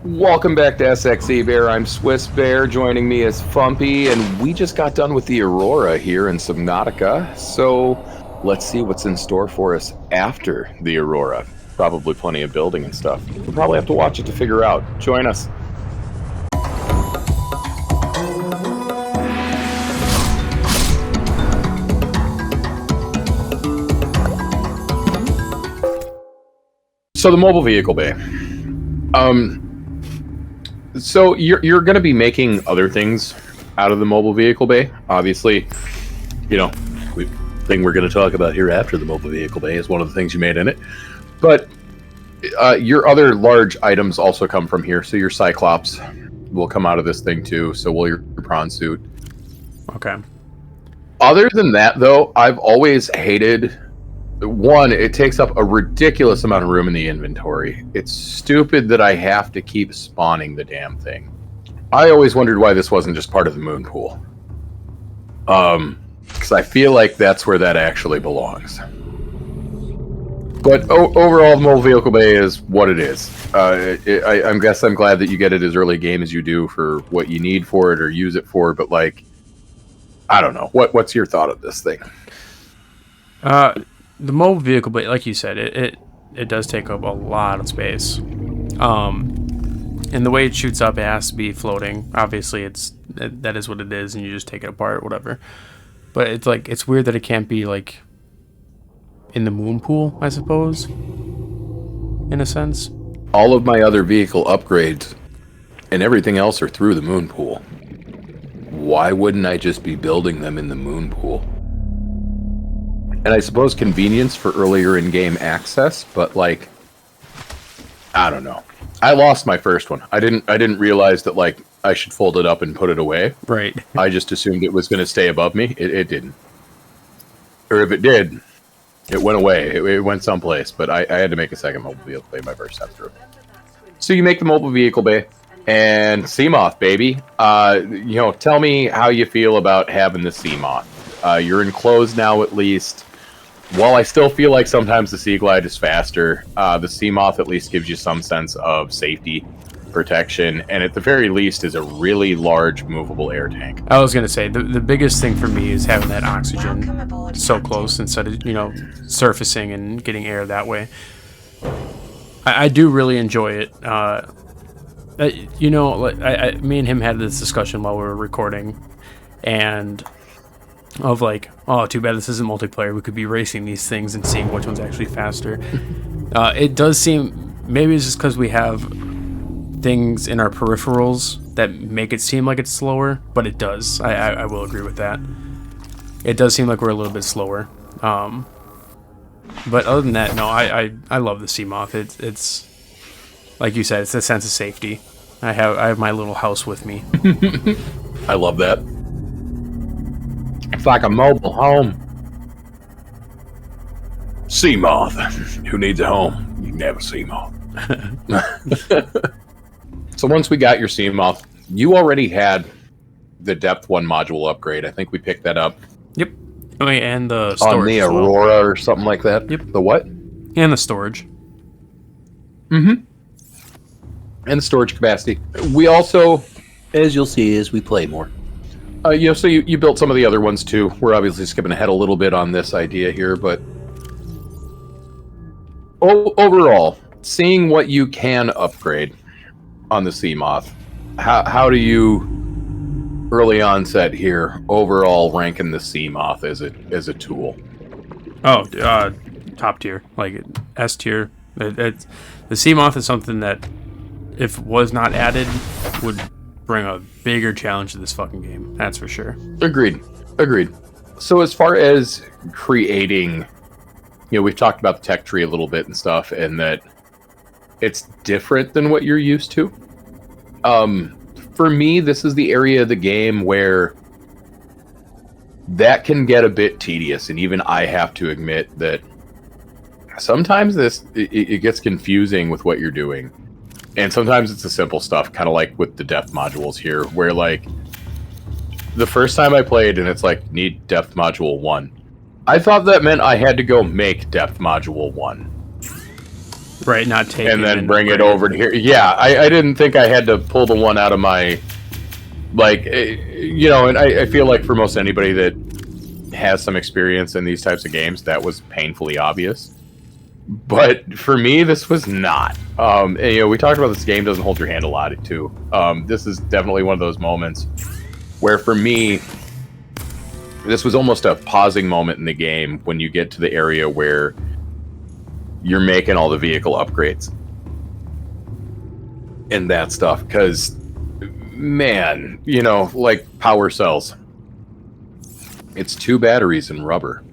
Welcome back to SXZBear. I'm Swiss Bear. Joining me is Phumpy, and we just got done with the Aurora here in Subnautica. So let's see what's in store for us after the Aurora. Probably plenty of building and stuff. We'll probably have to watch it to figure out. Join us. So the mobile vehicle bay. So you're going to be making other things out of the mobile vehicle bay. Obviously, the thing we're going to talk about here after the mobile vehicle bay is one of the things you made in it. But your other large items also come from here. So your Cyclops will come out of this thing too. So will your prawn suit. Okay. Other than that, though, I've always hated... One, it takes up a ridiculous amount of room in the inventory. It's stupid that I have to keep spawning the damn thing. I always wondered why this wasn't just part of the moon pool. Because I feel like that's where that actually belongs. But overall, the mobile vehicle bay is what it is. I'm glad that you get it as early game as you do for what you need for it or use it for. But like, I don't know. What's your thought of this thing? The mobile vehicle, but like you said, it does take up a lot of space. And the way it shoots up, it has to be floating. Obviously, that is what it is, and you just take it apart, whatever. But it's weird that it can't be like in the moon pool, I suppose, in a sense. All of my other vehicle upgrades and everything else are through the moon pool. Why wouldn't I just be building them in the moon pool? And I suppose convenience for earlier in-game access, but like, I don't know. I lost my first one. I didn't realize that like I should fold it up and put it away. Right. I just assumed it was going to stay above me. It didn't. Or if it did, it went away. It went someplace. But I had to make a second mobile vehicle bay my first time through. So you make the mobile vehicle bay and Seamoth, baby. Tell me how you feel about having the Seamoth. You're enclosed now, at least. While I still feel like sometimes the Sea Glide is faster, the Seamoth at least gives you some sense of safety, protection, and at the very least is a really large movable air tank. I was going to say, the biggest thing for me is having that oxygen so close instead of, surfacing and getting air that way. I do really enjoy it. Me and him had this discussion while we were recording, and... of like, oh, too bad this isn't multiplayer. We could be racing these things and seeing which one's actually faster. It does seem, maybe it's just because we have things in our peripherals that make it seem like it's slower, but it does. I will agree with that. It does seem like we're a little bit slower. But other than that, no, I love the Seamoth. It's like you said, it's a sense of safety. I have my little house with me. I love that. It's like a mobile home. Seamoth. Who needs a home? You can have a Seamoth. So once we got your Seamoth, you already had the Depth 1 module upgrade. I think we picked that up. Yep. Oh, yeah, and the storage. On the Aurora or something like that? Yep. The what? And the storage. Mm-hmm. And the storage capacity. We also, as you'll see as we play more, so you built some of the other ones too. We're obviously skipping ahead a little bit on this idea here, but overall, seeing what you can upgrade on the Seamoth, how do you early onset here overall ranking the Seamoth as a tool? Oh, top tier, like S tier. The Seamoth is something that, if was not added, would bring a bigger challenge to this fucking game. That's for sure. Agreed. So as far as creating, we've talked about the tech tree a little bit and stuff, and that it's different than what you're used to. For me, this is the area of the game where that can get a bit tedious, and even I have to admit that sometimes it gets confusing with what you're doing. And sometimes it's the simple stuff, kind of like with the depth modules here, where like the first time I played and it's like, need depth module 1. I thought that meant I had to go make depth module 1. Right, not take and then bring it over to here. Yeah, I didn't think I had to pull the one out of my, like, you know, and I feel like for most anybody that has some experience in these types of games, that was painfully obvious. But for me, this was not. And, you know, we talked about this game doesn't hold your hand a lot, too. This is definitely one of those moments where, for me, this was almost a pausing moment in the game when you get to the area where you're making all the vehicle upgrades and that stuff. Because, man, you know, like power cells. It's 2 batteries and rubber.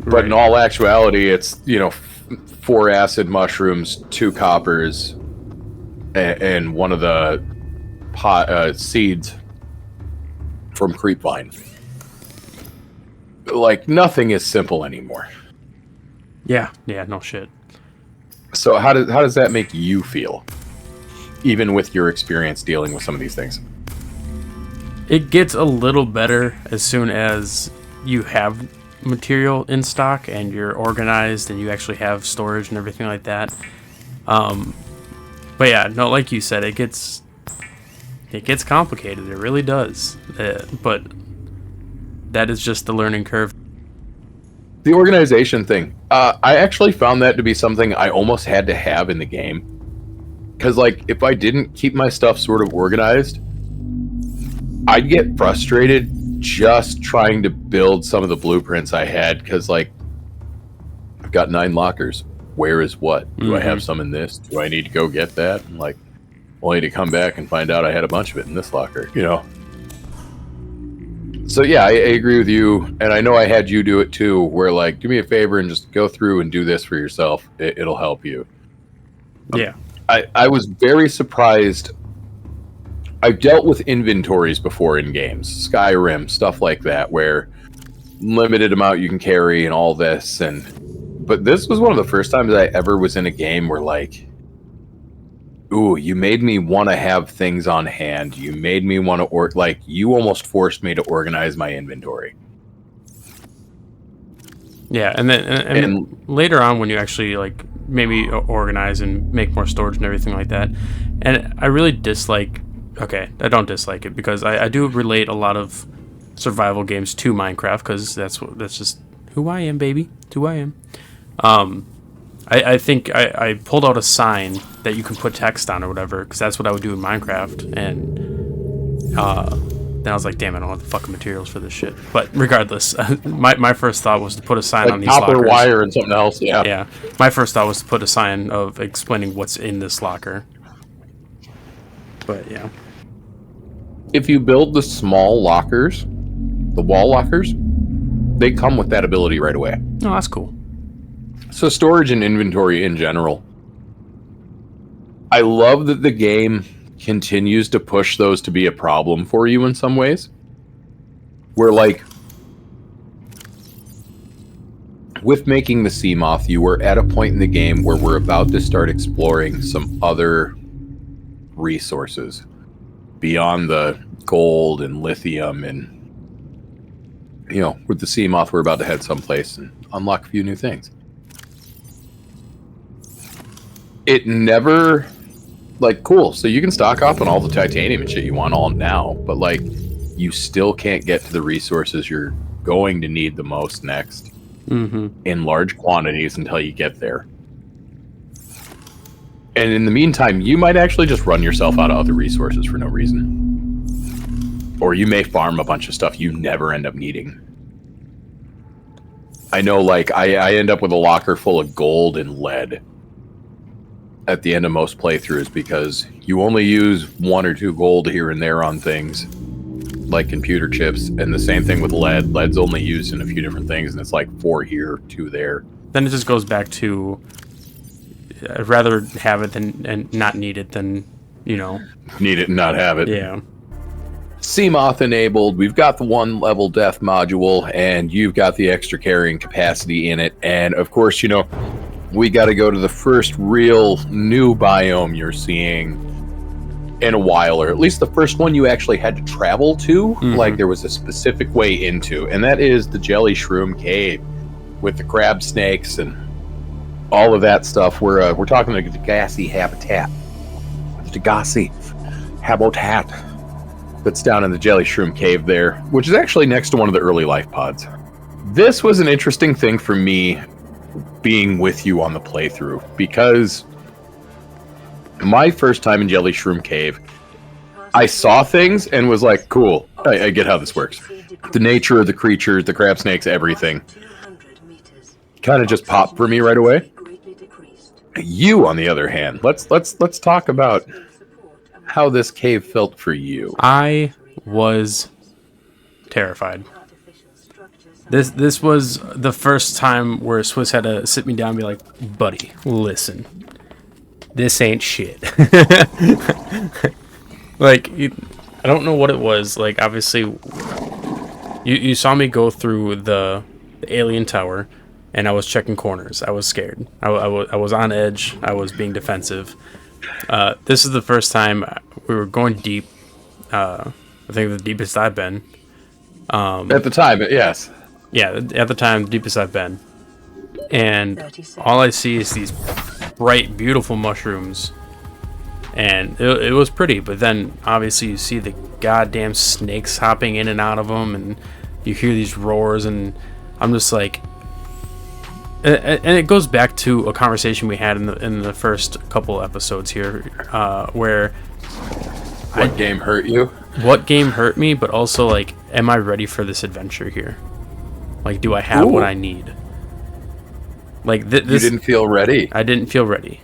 But in all actuality, it's, you know, 4 acid mushrooms, 2 coppers, and one of the seeds from Creepvine. Like, nothing is simple anymore. Yeah, no shit. So how does that make you feel? Even with your experience dealing with some of these things? It gets a little better as soon as you have material in stock and you're organized and you actually have storage and everything like that. But yeah, no, like you said, it gets complicated. It really does. But that is just the learning curve. The organization thing, I actually found that to be something I almost had to have in the game. Because, like, if I didn't keep my stuff sort of organized, I'd get frustrated just trying to build some of the blueprints I had. Because, like, I've got 9 lockers. Where is what? Do I have some in this? Do I need to go get that? And, like, only to come back and find out I had a bunch of it in this locker, you know? So yeah, I agree with you, and I know I had you do it too, where like, do me a favor and just go through and do this for yourself. It'll help you. Yeah. I was very surprised. I've dealt with inventories before in games, Skyrim, stuff like that, where limited amount you can carry and all this, but this was one of the first times I ever was in a game where like, ooh, you made me want to have things on hand. You made me want to, like, you almost forced me to organize my inventory. Yeah, and then and later on when you actually, like, maybe organize and make more storage and everything like that. And I really dislike, okay, I don't dislike it because I do relate a lot of survival games to Minecraft because that's just who I am, baby. It's who I am. I think I pulled out a sign that you can put text on or whatever, because that's what I would do in Minecraft, and then I was like, damn, I don't have the fucking materials for this shit. But regardless, my first thought was to put a sign on these copper lockers. Wire and something else, yeah. Yeah, my first thought was to put a sign of explaining what's in this locker. But yeah. If you build the small lockers, the wall lockers, they come with that ability right away. Oh, that's cool. So storage and inventory in general. I love that the game continues to push those to be a problem for you in some ways. Where, like, with making the sea moth, you were at a point in the game where we're about to start exploring some other resources beyond the gold and lithium, and, you know, with the sea moth, we're about to head someplace and unlock a few new things. It never, like, cool, so you can stock up on all the titanium and shit you want all now, but, like, you still can't get to the resources you're going to need the most next in large quantities until you get there. And in the meantime, you might actually just run yourself out of other resources for no reason. Or you may farm a bunch of stuff you never end up needing. I know, like, I end up with a locker full of gold and lead at the end of most playthroughs because you only use 1 or 2 gold here and there on things like computer chips, and the same thing with lead. Lead's only used in a few different things, and it's like 4 here, 2 there. Then it just goes back to I'd rather have it than and not need it than, you know, need it and not have it. Yeah. Seamoth enabled. We've got the 1 level death module, and you've got the extra carrying capacity in it. And of course, you know, we got to go to the first real new biome you're seeing in a while, or at least the first one you actually had to travel to. Like, there was a specific way into, and that is the Jelly Shroom Cave with the crab snakes and all of that stuff. We're talking the Degassi habitat. The Degassi habitat that's down in the Jelly Shroom Cave there, which is actually next to one of the early life pods. This was an interesting thing for me being with you on the playthrough, because my first time in Jelly Shroom Cave, I saw things and was like, cool, I get how this works. The nature of the creatures, the crab snakes, everything kind of just popped for me right away. You, on the other hand, let's talk about how this cave felt for you. I was terrified. This was the first time where Swiss had to sit me down and be like, buddy, listen, this ain't shit. Like, I don't know what it was. Like, obviously, you saw me go through the alien tower, and I was checking corners. I was scared. I was on edge. I was being defensive. This is the first time we were going deep. I think the deepest I've been. At the time, yes. Yeah, at the time, the deepest I've been. And all I see is these bright, beautiful mushrooms. And it was pretty, but then obviously you see the goddamn snakes hopping in and out of them, and you hear these roars, and I'm just like... And it goes back to a conversation we had in the first couple episodes here, where... What game hurt you? What game hurt me, but also, like, am I ready for this adventure here? Like, do I have what I need? Like, this... You didn't feel ready? I didn't feel ready.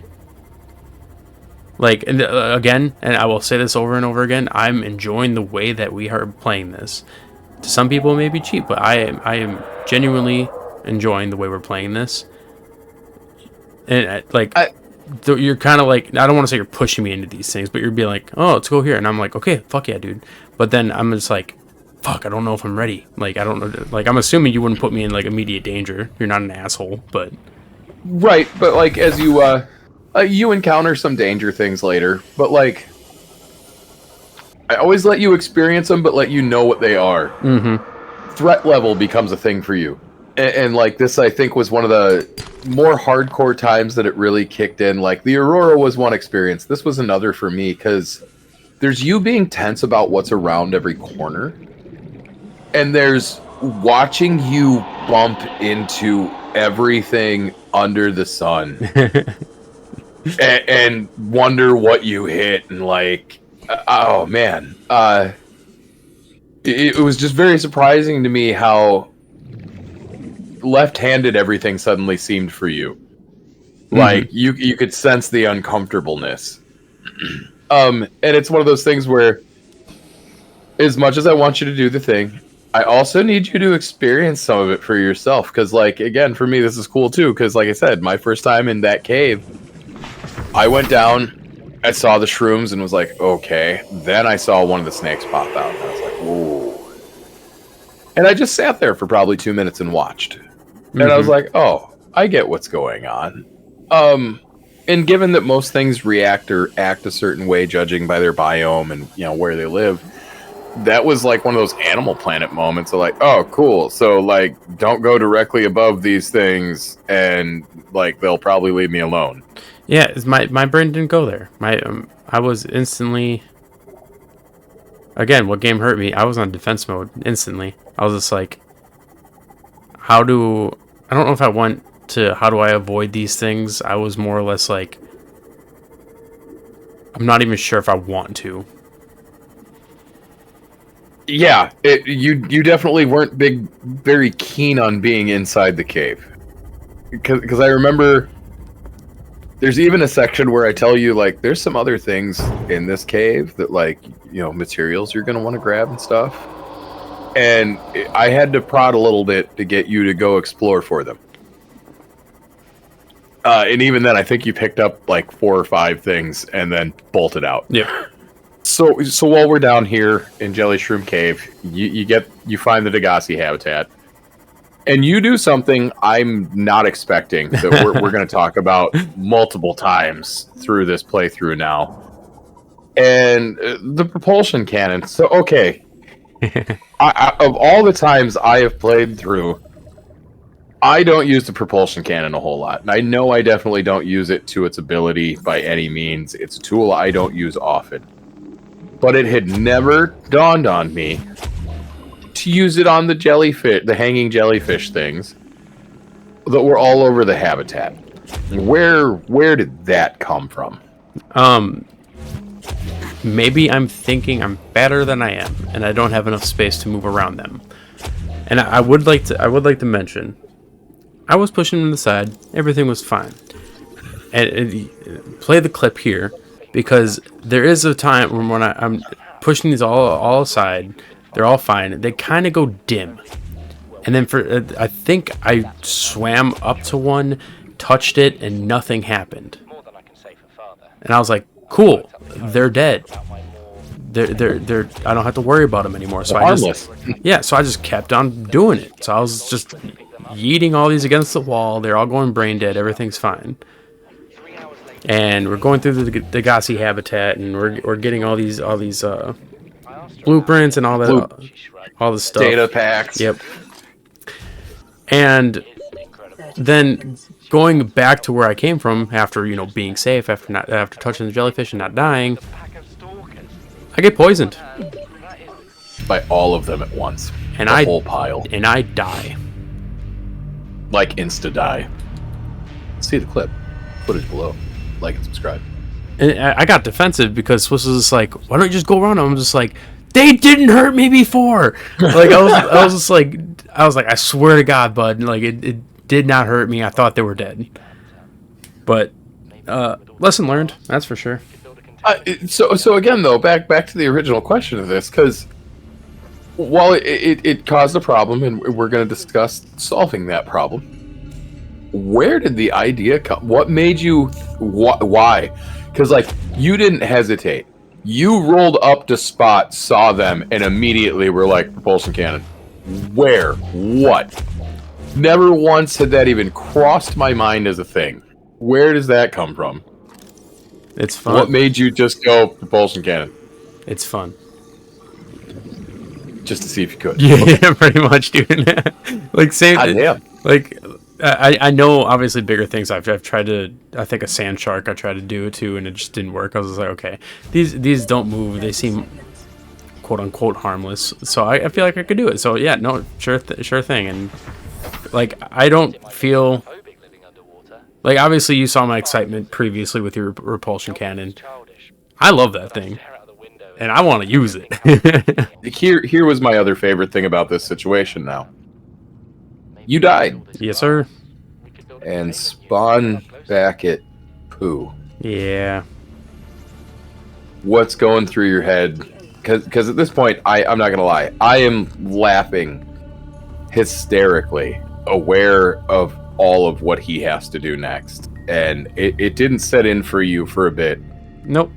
Like, and again, and I will say this over and over again, I'm enjoying the way that we are playing this. To some people it may be cheap, but I am genuinely enjoying the way we're playing this. And you're kind of like, I don't want to say you're pushing me into these things, but you're being like, oh, let's go here. And I'm like, okay, fuck yeah, dude. But then I'm just like, fuck, I don't know if I'm ready. Like, I don't know. Like, I'm assuming you wouldn't put me in, like, immediate danger. You're not an asshole, but... Right, but, like, as you, you encounter some danger things later, but, like, I always let you experience them, but let you know what they are. Mm-hmm. Threat level becomes a thing for you. And, like, this, I think, was one of the more hardcore times that it really kicked in. Like, the Aurora was one experience. This was another for me, because there's you being tense about what's around every corner, and there's watching you bump into everything under the sun. and wonder what you hit, and like, oh man, it was just very surprising to me how left-handed everything suddenly seemed for you. Mm-hmm. Like you could sense the uncomfortableness. And it's one of those things where, as much as I want you to do the thing, I also need you to experience some of it for yourself. Because, like, again, for me, this is cool too. Because, like I said, my first time in that cave, I went down, I saw the shrooms and was like, okay. Then I saw one of the snakes pop out, and I was like, whoa. And I just sat there for probably 2 minutes and watched. Mm-hmm. And I was like, oh, I get what's going on. And given that most things react or act a certain way, judging by their biome and, you know, where they live, that was like one of those Animal Planet moments of like, oh, cool. So, like, don't go directly above these things, and, like, they'll probably leave me alone. Yeah, my brain didn't go there. I was instantly... Again, what game hurt me? I was on defense mode instantly. I was just like, I don't know if I went to how do I avoid these things. I was more or less like, I'm not even sure if I want to. Yeah, you definitely weren't very keen on being inside the cave. Because I remember there's even a section where I tell you, like, there's some other things in this cave that, like, you know, materials you're going to want to grab and stuff. And I had to prod a little bit to get you to go explore for them. And even then, I think you picked up, like, 4 or 5 things and then bolted out. Yeah. So while we're down here in Jelly Shroom Cave, you find the Degassi habitat. And you do something I'm not expecting that we're going to talk about multiple times through this playthrough now. And the propulsion cannon. So, okay. Of all the times I have played through, I don't use the propulsion cannon a whole lot. And I know I definitely don't use it to its ability by any means. It's a tool I don't use often. But it had never dawned on me to use it on the jellyfish, the hanging jellyfish things that were all over the habitat. Where did that come from? Maybe I'm thinking I'm fatter than I am, and I don't have enough space to move around them. And I would like to mention, I was pushing them to the side. Everything was fine. And play the clip here, because there is a time when I'm pushing these all aside. They're all fine. They kind of go dim. And then I think I swam up to one, touched it, and nothing happened. And I was like, cool, they're dead. They're I don't have to worry about them anymore. So harmless. So I just kept on doing it. So I was just yeeting all these against the wall. They're all going brain dead. Everything's fine. And we're going through the Degassi habitat, and we're getting all these blueprints and all that, all the stuff. Data packs. Yep. And then going back to where I came from after, being safe, after touching the jellyfish and not dying, I get poisoned. By all of them at once. And the whole pile. And I die. Like insta die. See the clip. Footage below. Like and subscribe. And I got defensive because Swiss was just like, why don't you just go around them? I'm just like, they didn't hurt me before. Like I was like, I swear to God, bud, like it did not hurt me. I thought they were dead. But lesson learned, that's for sure. So again, though, back to the original question of this, because while it caused a problem, and we're going to discuss solving that problem, where did the idea come? What made you? Why? Because you didn't hesitate. You rolled up to spot, saw them, and immediately were like, propulsion cannon. Where? What? Never once had that even crossed my mind as a thing. Where does that come from? It's fun. What made you just go propulsion cannon? It's fun. Just to see if you could. Yeah, okay. Pretty much, dude. Like same. Damn. Like I know obviously bigger things. I've tried to. I think a sand shark. I tried to do it too, and it just didn't work. I was just like, okay, these don't move. They seem quote unquote harmless. So I feel like I could do it. So yeah, no, sure thing. And I don't feel. Like, obviously, you saw my excitement previously with your repulsion cannon. I love that thing, and I want to use it. Here was my other favorite thing about this situation now. You died. Yes, sir. And spawn back at Pooh. Yeah. What's going through your head? Because at this point, I'm not going to lie. I am laughing hysterically, aware of all of what he has to do next, and it didn't set in for you for a bit. Nope.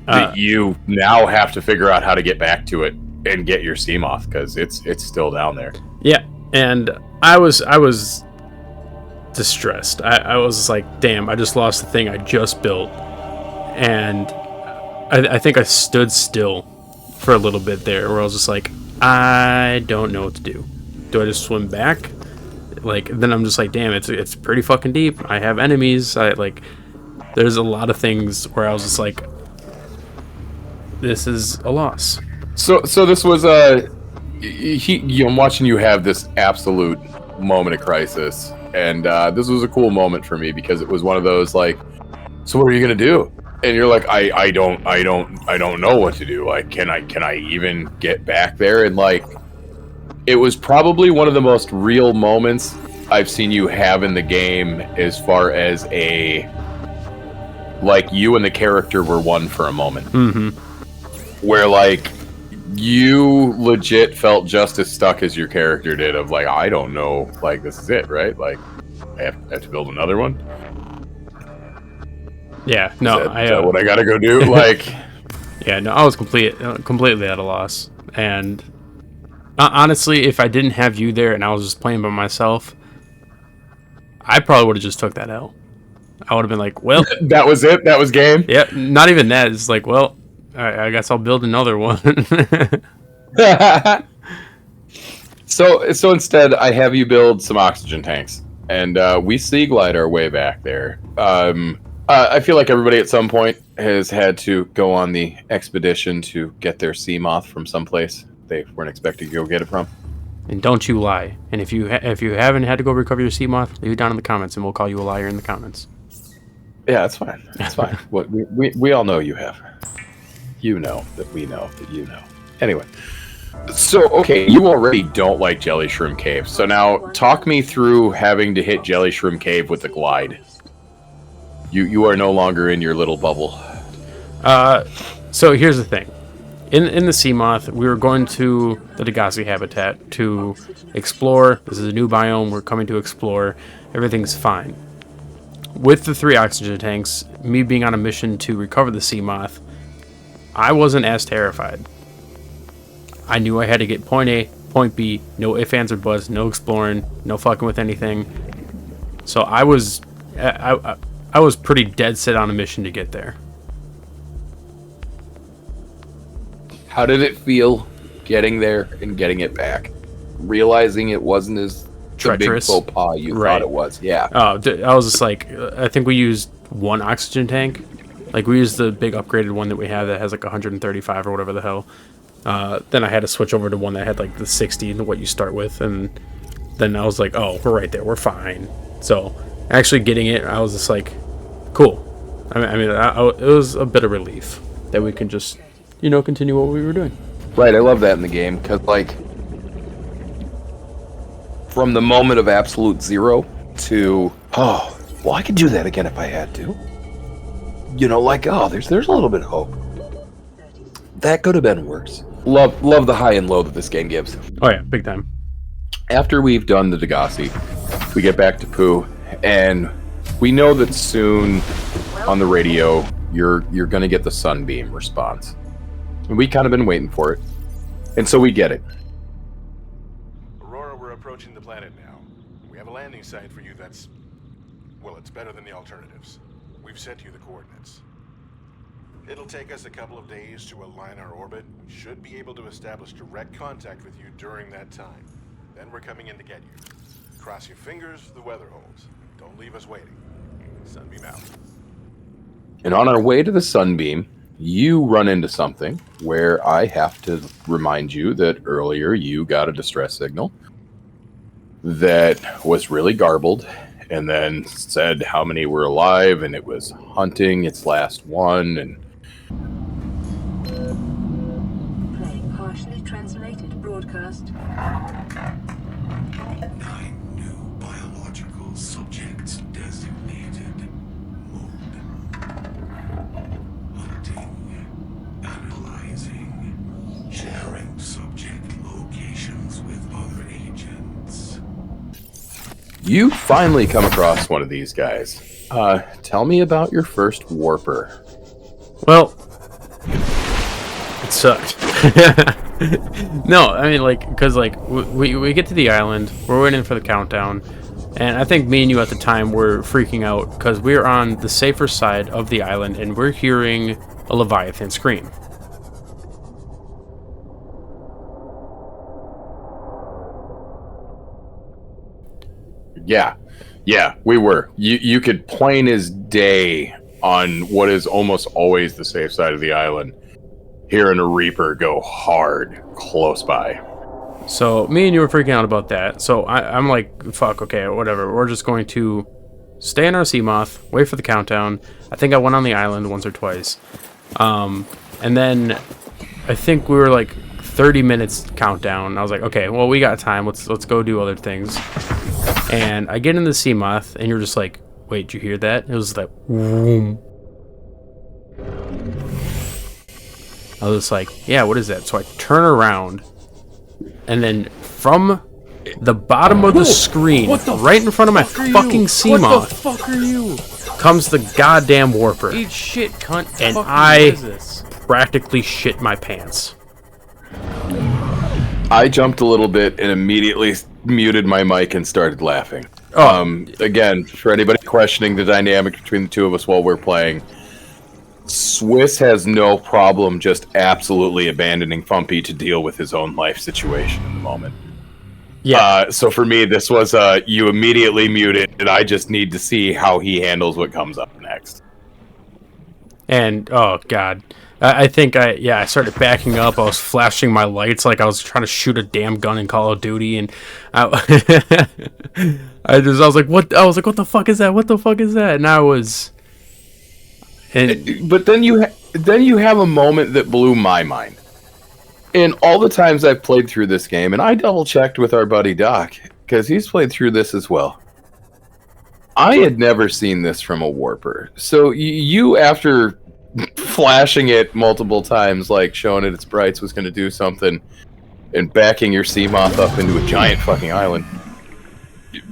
That you now have to figure out how to get back to it and get your steam off, because it's still down there. Yeah, and I was distressed. I was like, damn, I just lost the thing I just built, and I think I stood still for a little bit there, where I was just like, I don't know what to do. Do I just swim back? Then I'm just like, damn, it's pretty fucking deep. I have enemies. There's a lot of things where I was just like, this is a loss. So this was I'm watching you have this absolute moment of crisis, and this was a cool moment for me because it was one of those so what are you gonna do? And you're like, I don't know what to do. Can I even get back there? And it was probably one of the most real moments I've seen you have in the game, as far as you and the character were one for a moment. Mm-hmm. Where you legit felt just as stuck as your character did, of I don't know, this is it, right? I have to build another one. Yeah, no, is that what I gotta go do? Yeah, no, I was completely at a loss. And honestly, if I didn't have you there and I was just playing by myself, I probably would have just took that L. I would have been like, well, that was it. That was game. Yeah, not even that. It's like, well, I guess I'll build another one. So instead, I have you build some oxygen tanks. and we sea glide our way back there. I feel like everybody at some point has had to go on the expedition to get their sea moth from someplace they weren't expecting to go get it from. And don't you lie. And if you haven't had to go recover your sea moth, leave it down in the comments, and we'll call you a liar in the comments. Yeah, that's fine. That's fine. What we all know you have. You know that we know that you know. Anyway. So, okay, you already don't like Jelly Shroom Cave. So now, talk me through having to hit Jelly Shroom Cave with the glide. You are no longer in your little bubble. So here's the thing. In the sea moth, we were going to the Degassi habitat to explore. This is a new biome we're coming to explore. Everything's fine. With the 3 oxygen tanks, me being on a mission to recover the sea moth, I wasn't as terrified. I knew I had to get point A, point B, no ifs, ands, or buts, no exploring, no fucking with anything. So I was pretty dead set on a mission to get there. How did it feel getting there and getting it back? Realizing it wasn't as treacherous, the big faux pas you thought it was. Yeah. I was just like, I think we used 1 oxygen tank. Like, we used the big upgraded one that we have that has like 135 or whatever the hell. Then I had to switch over to one that had like the 60 and what you start with, and then I was like, oh, we're right there, we're fine. So actually getting it, I was just like, cool. It was a bit of relief that we can just, continue what we were doing. Right, I love that in the game, because like from the moment of absolute zero to, oh, well, I could do that again if I had to. There's a little bit of hope. That could have been worse. Love the high and low that this game gives. Oh yeah, big time. After we've done the Degassi, we get back to Pooh, and we know that soon on the radio you're gonna get the sunbeam response. And we kind of been waiting for it. And so we get it. Aurora, we're approaching the planet now. We have a landing site for you that's, well, it's better than the alternatives. We've sent you the coordinates. It'll take us a couple of days to align our orbit. We should be able to establish direct contact with you during that time. Then we're coming in to get you. Cross your fingers, the weather holds. Don't leave us waiting. Sunbeam out. And on our way to the sunbeam, you run into something where I have to remind you that earlier you got a distress signal that was really garbled, and then said how many were alive, and it was hunting its last one, and playing partially translated broadcast. 9 new biological subjects designated. Mode. Hunting. Analyzing. Sharing subject locations with other agents. you finally come across one of these guys. Tell me about your first warper. Well, it sucked. No, I mean, because we get to the island, we're waiting for the countdown, and I think me and you at the time were freaking out because we were on the safer side of the island and we're hearing a Leviathan scream. Yeah, we were. You could plain as day on what is almost always the safe side of the island, hearing a Reaper go hard close by. So me and you were freaking out about that. So I'm like, fuck, okay, whatever. We're just going to stay in our sea moth, wait for the countdown. I think I went on the island once or twice. And then I think we were like 30 minutes countdown. I was like, okay, well, we got time. Let's go do other things. And I get in the sea moth, and you're just like, wait, did you hear that? It was like, whoom. I was like, yeah, what is that? So I turn around, and then from the bottom of the screen, right in front of my fucking sea moth, What the fuck are you? comes the goddamn warper. Eat shit, cunt. And Fuck, I what is this? practically shit my pants. I jumped a little bit and immediately muted my mic and started laughing. Again, for anybody questioning the dynamic between the two of us while we're playing, Swiss has no problem just absolutely abandoning Phumpy to deal with his own life situation in the moment. Yeah. So for me, this was you immediately mute it, and I just need to see how he handles what comes up next. And oh god, I think I started backing up. I was flashing my lights like I was trying to shoot a damn gun in Call of Duty, and I was like, what? I was like, what the fuck is that? What the fuck is that? And I was, and But then you have a moment that blew my mind. In all the times I've played through this game, and I double checked with our buddy Doc because he's played through this as well. I had never seen this from a warper. So you, after flashing it multiple times, like showing it its brights was going to do something, and backing your Seamoth up into a giant fucking island,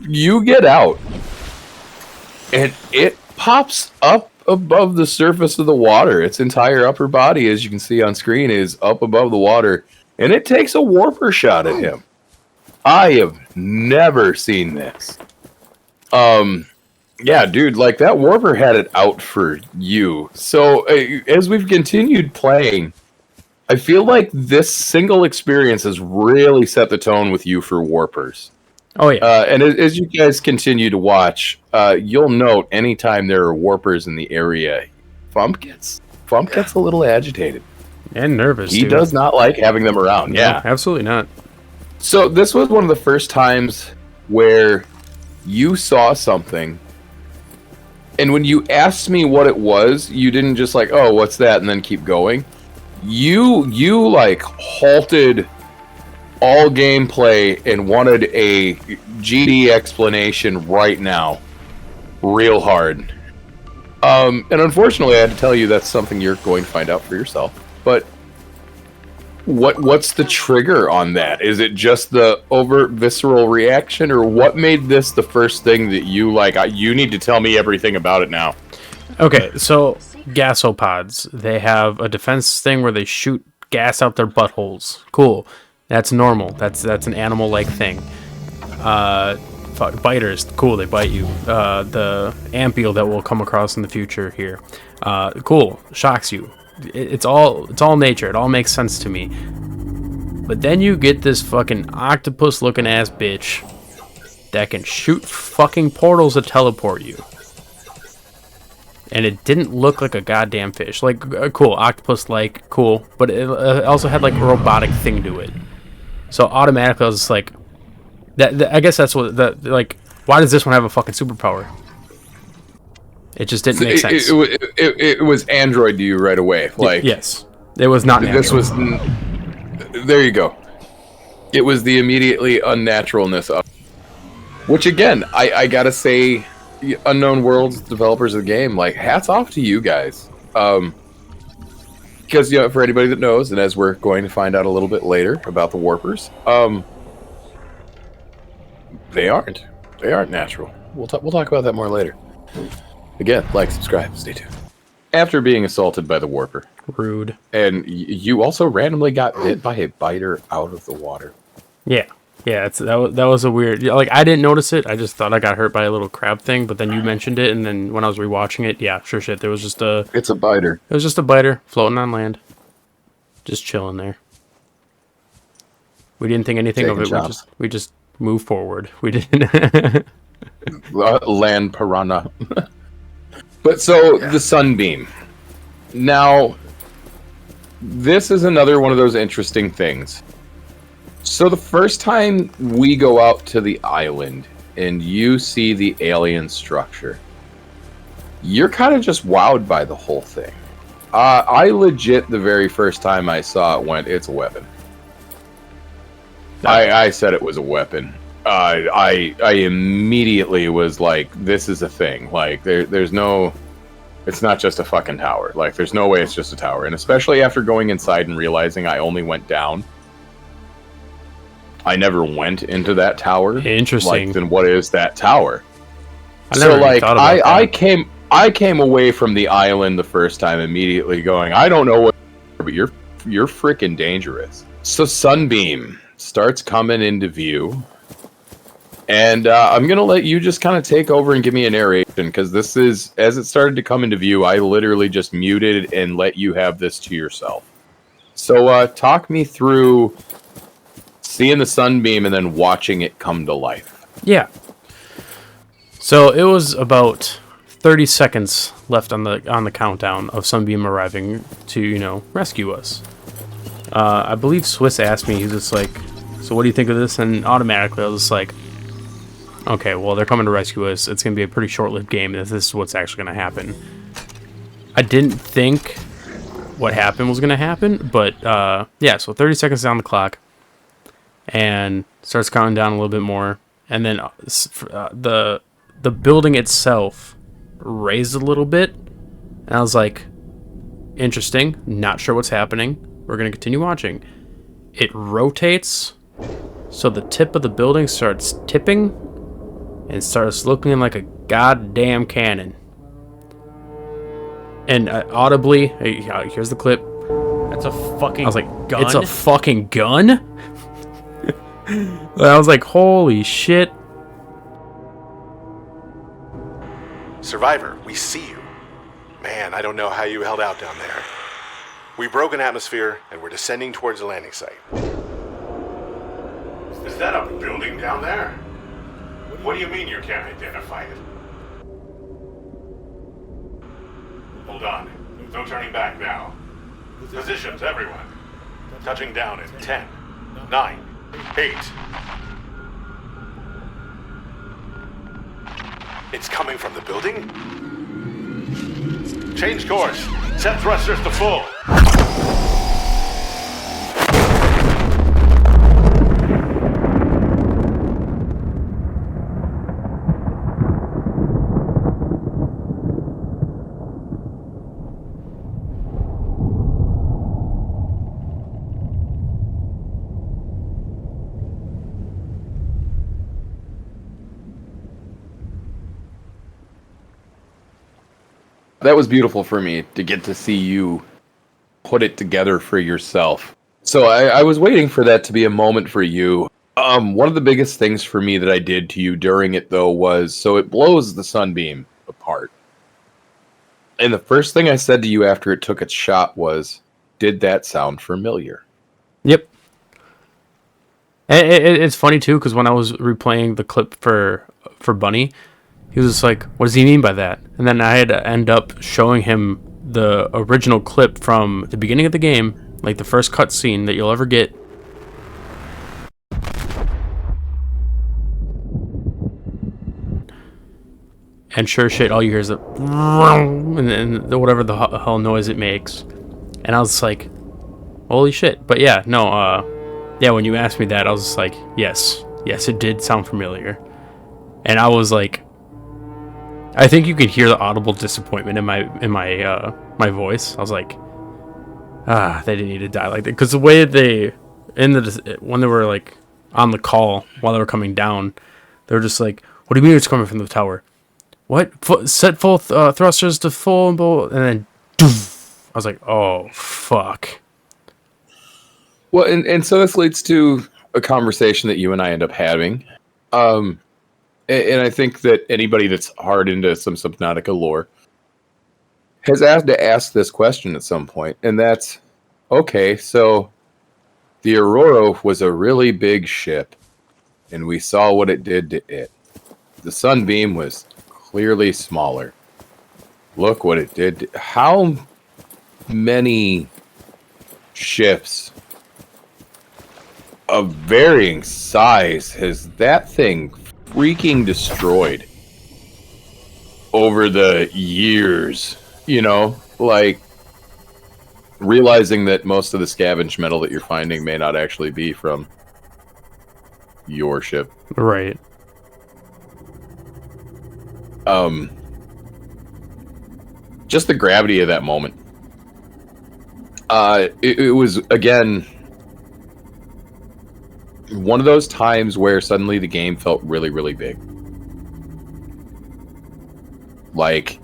you get out, and it pops up above the surface of the water. Its entire upper body, as you can see on screen, is up above the water, and it takes a warper shot at him. I have never seen this. Yeah, dude, like that warper had it out for you. So as we've continued playing, I feel like this single experience has really set the tone with you for warpers. oh yeah, And as you guys continue to watch, you'll note anytime there are warpers in the area, Phump gets a little agitated. and nervous. He dude. does not like having them around. No, Yeah. absolutely not. So this was one of the first times where you saw something, and when you asked me what it was, you didn't just like, oh, what's that, and then keep going. You like halted all gameplay and wanted a GD explanation right now, real hard. And unfortunately, I had to tell you that's something you're going to find out for yourself. But what's the trigger on that? Is it just the overt visceral reaction, or what made this the first thing that you like? You need to tell me everything about it now. Okay, so gasopods, they have a defense thing where they shoot gas out their buttholes. Cool. That's normal. That's an animal-like thing. Biters, cool, they bite you. The ampiel that we'll come across in the future here. Cool, shocks you. It's all nature. It all makes sense to me. But then you get this fucking octopus-looking ass bitch that can shoot fucking portals that teleport you. And it didn't look like a goddamn fish. Like, cool, octopus-like, cool. But it also had, like, a robotic thing to it. So automatically I was just like... I guess that's what... like, why does this one have a fucking superpower? It just didn't make sense. It was Android to you right away. Like, yes. It was not natural. this was... There you go. It was the immediately unnaturalness of... Which, again, I gotta say... Unknown Worlds, developers of the game, like, hats off to you guys. Because, you know, for anybody that knows, and as we're going to find out a little bit later about the warpers, they aren't natural. We'll talk about that more later. Again, like, subscribe, stay tuned. After being assaulted by the warper, Rude. and you also randomly got bit by a biter out of the water. Yeah. Yeah, that was a weird... Like, I didn't notice it. I just thought I got hurt by a little crab thing, but then you mentioned it, and then when I was rewatching it, yeah, sure shit, there was just a... It's a biter. It was just a biter floating on land. Just chilling there. We didn't think anything of it. We just moved forward. We didn't... Land piranha. But so, the sunbeam. Now, this is another one of those interesting things. So the first time we go out to the island and you see the alien structure, you're kind of just wowed by the whole thing. I legit, the very first time I saw it, went, it's a weapon. I said it was a weapon. I immediately was like, this is a thing. Like, there's no... It's not just a fucking tower. Like, there's no way it's just a tower. And especially after going inside and realizing I only went down. I never went into that tower. Interesting. Like, then what is that tower? I never even thought about that. I came away from the island the first time immediately going, I don't know what, but you're freaking dangerous. So Sunbeam starts coming into view, and I'm gonna let you just kind of take over and give me a narration, because this is, as it started to come into view, I literally just muted and let you have this to yourself. So talk me through seeing the sunbeam and then watching it come to life. Yeah. So it was about 30 seconds left on the countdown of Sunbeam arriving to, rescue us. I believe Swiss asked me, he's just like, so what do you think of this? And automatically I was just like, okay, well, they're coming to rescue us. It's going to be a pretty short-lived game if this is what's actually going to happen. I didn't think what happened was going to happen, but yeah, so 30 seconds down the clock, and starts counting down a little bit more, and then the building itself raised a little bit, and I was like, interesting, not sure what's happening. We're going to continue watching. It rotates, so the tip of the building starts tipping and starts looking like a goddamn cannon. And audibly, here's the clip. That's a fucking I was like, gun? it's a fucking gun? I was like, holy shit. Survivor, we see you. Man, I don't know how you held out down there. We broke an atmosphere, and we're descending towards the landing site. Is that a building down there? What do you mean you can't identify it? Hold on. No turning back now. Positions, everyone. Touching down in 10, 9, 8. It's coming from the building? Change course. Set thrusters to full. That was beautiful for me to get to see you put it together for yourself. So I was waiting for that to be a moment for you. One of the biggest things for me that I did to you during it, though, was so it blows the sunbeam apart. And the first thing I said to you after it took its shot was, did that sound familiar? Yep. It's funny, too, because when I was replaying the clip for Bunny, he was just like, what does he mean by that? And then I had to end up showing him the original clip from the beginning of the game, like the first cutscene that you'll ever get. And sure shit, all you hear is a and then whatever the hell noise it makes. And I was like, holy shit. But yeah, no, yeah, when you asked me that, I was just like, yes, it did sound familiar. And I was like, I think you could hear the audible disappointment in my voice. I was like, they didn't need to die like that, because the way when they were like on the call while they were coming down, they were just like, what do you mean it's coming from the tower? What? Set full thrusters to full, and then doof. I was like, oh fuck. Well, and so this leads to a conversation that you and I end up having. And I think that anybody that's hard into some Subnautica lore has had to ask this question at some point, and that's, okay, so the Aurora was a really big ship, and we saw what it did to it. The Sunbeam was clearly smaller. Look what it did. How many ships of varying size has that thing freaking destroyed over the years? Like realizing that most of the scavenged metal that you're finding may not actually be from your ship. Right. Just the gravity of that moment. It was, again, one of those times where suddenly the game felt really, really big. Like,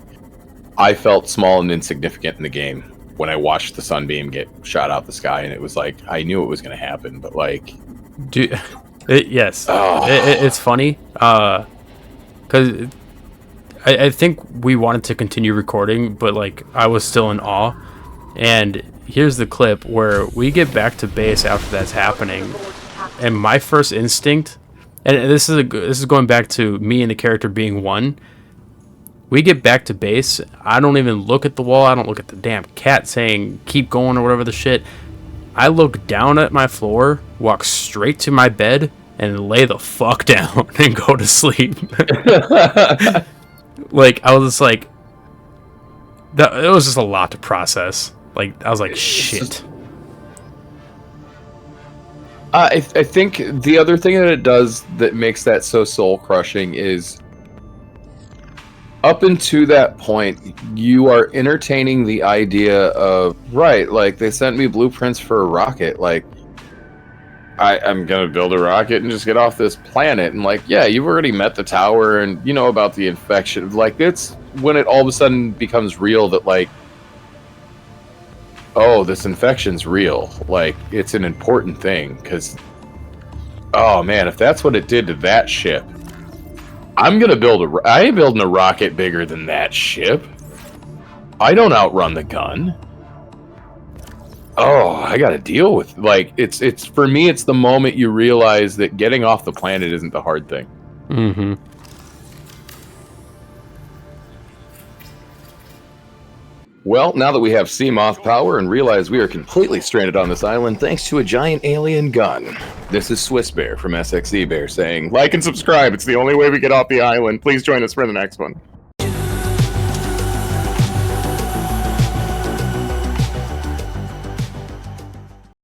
I felt small and insignificant in the game when I watched the sunbeam get shot out the sky, and it was like, I knew it was going to happen, but like... Yes. Oh. It's funny, because I think we wanted to continue recording, but like I was still in awe. And here's the clip where we get back to base after that's happening, and my first instinct, and this is going back to me and the character being one. We get back to base. I don't even look at the wall. I don't look at the damn cat saying keep going or whatever the shit. I look down at my floor, walk straight to my bed, and lay the fuck down and go to sleep. Like, I was just like, it was just a lot to process. Like, I was like, shit. I think the other thing that it does that makes that so soul crushing is, up until that point, you are entertaining the idea of, right, like, they sent me blueprints for a rocket, like, I'm gonna build a rocket and just get off this planet, and like, yeah, you've already met the tower, and you know about the infection. Like, it's when it all of a sudden becomes real that, like, oh, this infection's real. Like, it's an important thing, because, oh man, if that's what it did to that ship, I'm gonna I ain't building a rocket bigger than that ship. I don't outrun the gun. Oh, I gotta deal with, like, it's for me, it's the moment you realize that getting off the planet isn't the hard thing. Mm-hmm. Well, now that we have sea moth power and realize we are completely stranded on this island thanks to a giant alien gun, this is SXZBear from SXZBear saying, like and subscribe, it's the only way we get off the island. Please join us for the next one.